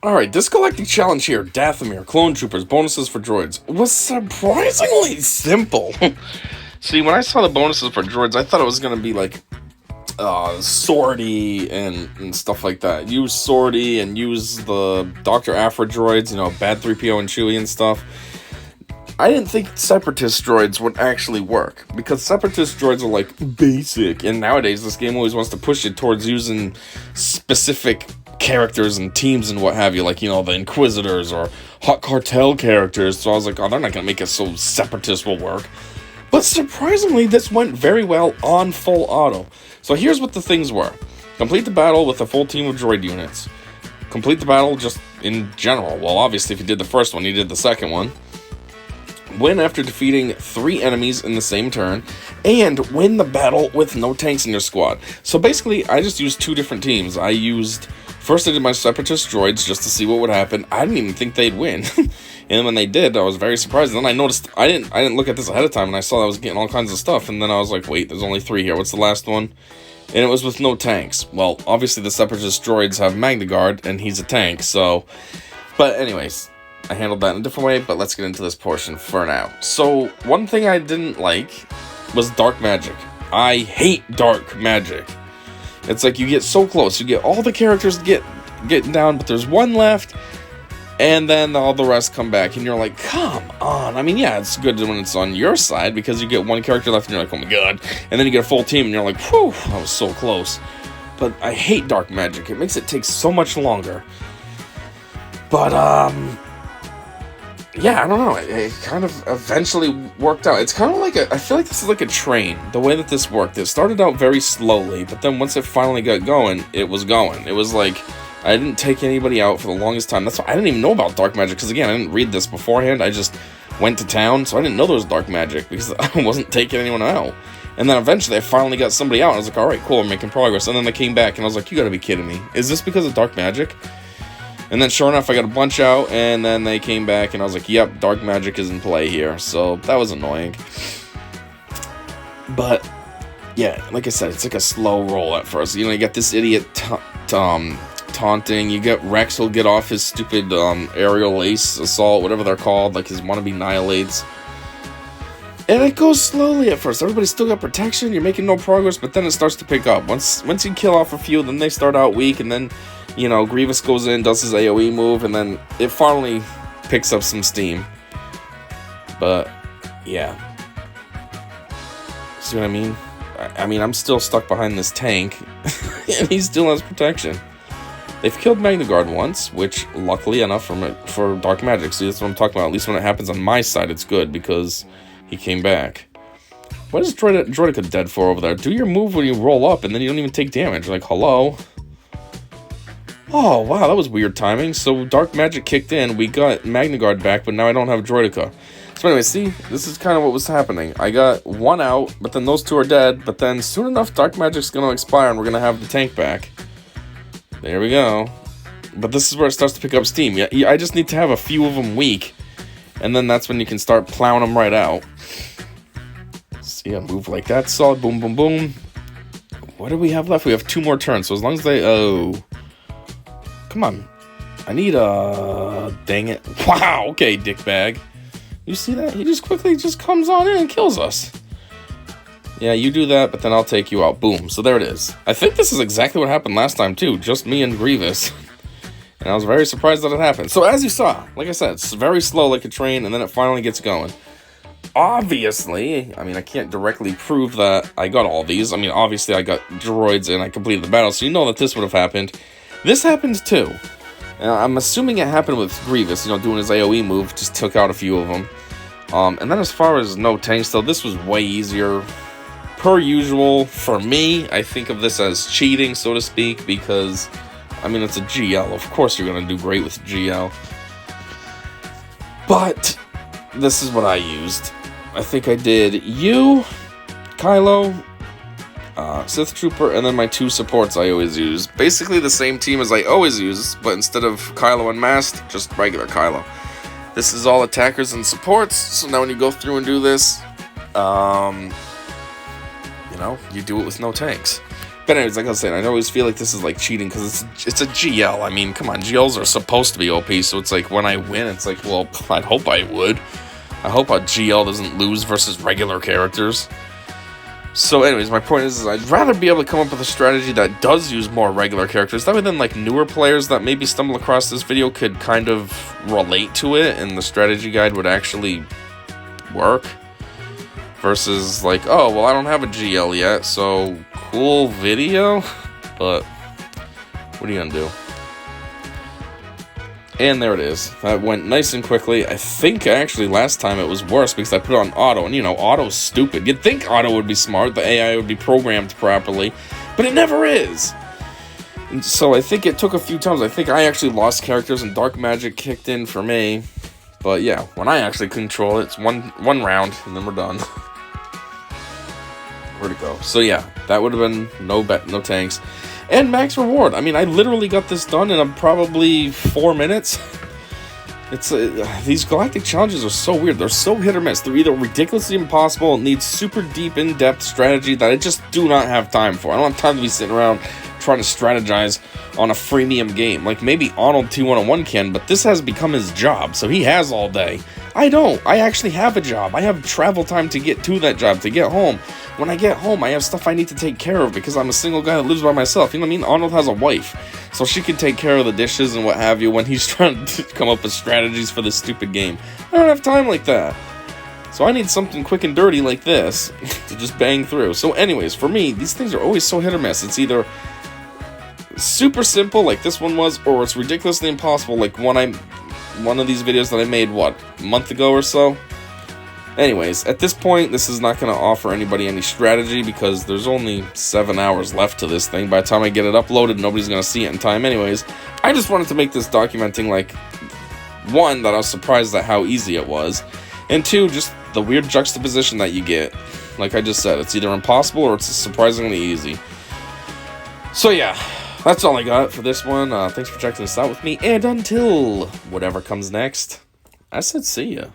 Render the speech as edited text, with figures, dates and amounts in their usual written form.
Alright, this Galactic challenge here, Dathomir, Clone Troopers, bonuses for droids, was surprisingly simple. See, when I saw the bonuses for droids, I thought it was going to be like, sortie and stuff like that. Use sortie and use the Dr. Aphra droids, you know, bad 3PO and Chewie and stuff. I didn't think Separatist droids would actually work, because Separatist droids are, like, basic, and nowadays this game always wants to push it towards using specific characters and teams and what have you, like, you know, the Inquisitors or Hot Cartel characters, so I was like, oh, they're not gonna make it so Separatist will work. But surprisingly, this went very well on full auto. So here's what the things were. Complete the battle with a full team of droid units. Complete the battle just in general. Well, obviously, if you did the first one, you did the second one. Win after defeating 3 enemies in the same turn, and win the battle with no tanks in your squad. So basically, I just used 2 different teams. First I did my Separatist droids just to see what would happen. I didn't even think they'd win. And when they did, I was very surprised. And then I noticed, I didn't look at this ahead of time, and I saw I was getting all kinds of stuff, and then I was like, wait, there's only 3 here. What's the last one? And it was with no tanks. Well, obviously the Separatist droids have Magna Guard, and he's a tank, so... But anyways, I handled that in a different way, but let's get into this portion for now. So, one thing I didn't like was dark magic. I hate dark magic. It's like you get so close, you get all the characters getting down, but there's one left, and then all the rest come back, and you're like, come on. I mean, yeah, it's good when it's on your side, because you get one character left, and you're like, oh my god. And then you get a full team, and you're like, whew, I was so close. But I hate dark magic. It makes it take so much longer. But, yeah, I don't know, it kind of eventually worked out. It's kind of like I feel like this is like a train, the way that this worked. It started out very slowly, but then once it finally got going, it was going. It was like, I didn't take anybody out for the longest time. That's why I didn't even know about dark magic, because again, I didn't read this beforehand. I just went to town, so I didn't know there was dark magic, because I wasn't taking anyone out. And then eventually I finally got somebody out, and I was like, alright, cool, I'm making progress. And then they came back, and I was like, you gotta be kidding me. Is this because of dark magic? And then sure enough, I got a bunch out, and then they came back, and I was like, yep, dark magic is in play here. So that was annoying. But, yeah, like I said, it's like a slow roll at first. You know, you got this idiot taunting. You get Rex will get off his stupid aerial ace assault, whatever they're called, like his wannabe annihilates. And it goes slowly at first. Everybody's still got protection, you're making no progress, but then it starts to pick up. Once you kill off a few, then they start out weak, and then... You know, Grievous goes in, does his AoE move, and then it finally picks up some steam. But, yeah. See what I mean? I mean, I'm still stuck behind this tank, and he still has protection. They've killed Magna Guard once, which, luckily enough for dark magic. See, that's what I'm talking about. At least when it happens on my side, it's good, because he came back. What is Droidica dead for over there? Do your move when you roll up, and then you don't even take damage. Like, hello? Oh, wow, that was weird timing. So, dark magic kicked in, we got Magna Guard back, but now I don't have Droidica. So anyway, see, this is kind of what was happening. I got one out, but then those 2 are dead, but then soon enough, dark magic's going to expire, and we're going to have the tank back. There we go. But this is where it starts to pick up steam. Yeah, I just need to have a few of them weak, and then that's when you can start plowing them right out. See, I move like that, solid, boom, boom, boom. What do we have left? We have 2 more turns, so as long as they... Oh... Come on. I need dang it. Wow, okay, dickbag. You see that? He just quickly comes on in and kills us. Yeah, you do that, but then I'll take you out. Boom. So there it is. I think this is exactly what happened last time, too. Just me and Grievous. And I was very surprised that it happened. So as you saw, like I said, it's very slow like a train, and then it finally gets going. Obviously, I mean, I can't directly prove that I got all these. I mean, obviously I got droids and I completed the battle, so you know that this would have happened. This happened too. I'm assuming it happened with Grievous, you know, doing his AoE move, just took out a few of them. And then as far as no tanks, though, this was way easier. Per usual, for me, I think of this as cheating, so to speak, because, I mean, it's a GL. Of course you're going to do great with GL. But, this is what I used. I think I did you, Kylo, Sith Trooper, and then my 2 supports I always use. Basically the same team as I always use, but instead of Kylo Unmasked, just regular Kylo. This is all attackers and supports, so now when you go through and do this, you know, you do it with no tanks. But anyways, like I was saying, I always feel like this is like cheating because it's a GL. I mean, come on, GLs are supposed to be OP, so it's like when I win, it's like, well, I'd hope I would. I hope a GL doesn't lose versus regular characters. So anyways, my point is I'd rather be able to come up with a strategy that does use more regular characters. That way then, like, newer players that maybe stumble across this video could kind of relate to it, and the strategy guide would actually work. Versus, like, oh, well, I don't have a GL yet, so cool video, but what are you gonna do? And there it is. That went nice and quickly. I think actually last time it was worse because I put it on auto, and you know, auto's stupid. You'd think auto would be smart, the AI would be programmed properly, but it never is. And so I think it took a few times. I think I actually lost characters and dark magic kicked in for me. But yeah, when I actually control it, it's one round and then we're done. Where'd it go? So yeah, that would have been no tanks. And max reward. I mean, I literally got this done in probably 4 minutes. It's these galactic challenges are so weird. They're so hit or miss. They're either ridiculously impossible and need super deep, in-depth strategy that I just do not have time for. I don't have time to be sitting around trying to strategize on a freemium game. Like, maybe Arnold T101 can, but this has become his job, so he has all day. I don't. I actually have a job. I have travel time to get to that job, to get home. When I get home, I have stuff I need to take care of because I'm a single guy that lives by myself. You know what I mean? Arnold has a wife, so she can take care of the dishes and what have you when he's trying to come up with strategies for this stupid game. I don't have time like that. So I need something quick and dirty like this to just bang through. So anyways, for me, these things are always so hit or miss. It's either super simple like this one was, or it's ridiculously impossible like one of these videos that I made, what, a month ago or so? Anyways, at this point, this is not going to offer anybody any strategy because there's only 7 hours left to this thing. By the time I get it uploaded, nobody's going to see it in time anyways. I just wanted to make this documenting, like, one, that I was surprised at how easy it was, and two, just the weird juxtaposition that you get. Like I just said, it's either impossible or it's surprisingly easy. So yeah, that's all I got for this one. Thanks for checking this out with me, and until whatever comes next, I said see ya.